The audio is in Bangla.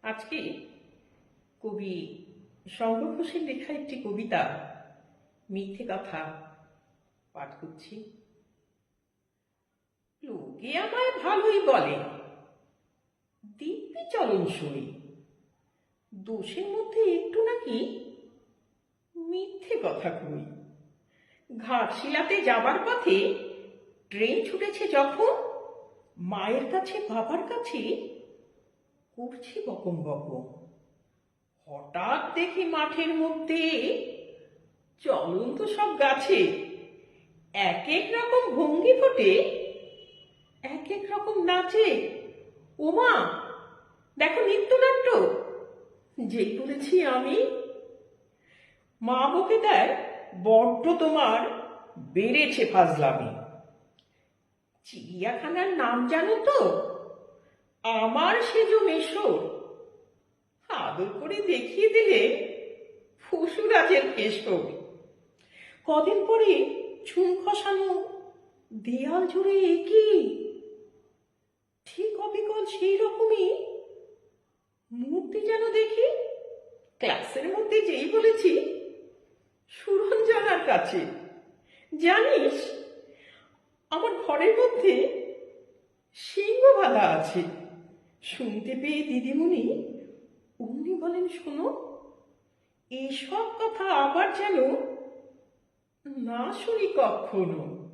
আজকে কবি শঙ্কর ঘোষের লেখা একটি কবিতা মিথ্যে কথা পাঠ করছি। লোকে আমায় ভালোই বলে, দিব্যি চলনসই, দোষের মধ্যে একটু নাকি মিথ্যে কথা কই। ঘাটশিলাতে যাবার পথে ট্রেন ছুটেছে যখন, মায়ের কাছে বাবার কাছে করছি বকম বকম। হঠাৎ দেখি মাঠের মধ্যে চলন্ত সব গাছে এক এক রকম ভঙ্গি ফোটে, এক এক রকম নাচে। ওমা, দেখো নৃত্যনাট্য! যেই বলেছি আমি, মা বকে দেয়, বড্ড তোমার বেড়েছে ফাজলামি। চিড়িয়াখানার নাম জানো তো? আমার সেজো মেশো, আদর করে দেখিয়ে দিলে পশুরাজের কেশর। কদিন পরে চুন খসানো দেয়াল জুড়ে একই, ঠিক অবিকল সেই রকমই মূর্তি যেন দেখি। ক্লাসের মধ্যে যেই বলেছি সুরঞ্জনার কাছে, জানিস আমার ঘরের মধ্যে সিংহ বাঁধা আছে। শুনতে পেয়ে দিদিমণি অমনি বলেন, শোনো, এসব কথা আবার যেন না শুনি কখনো।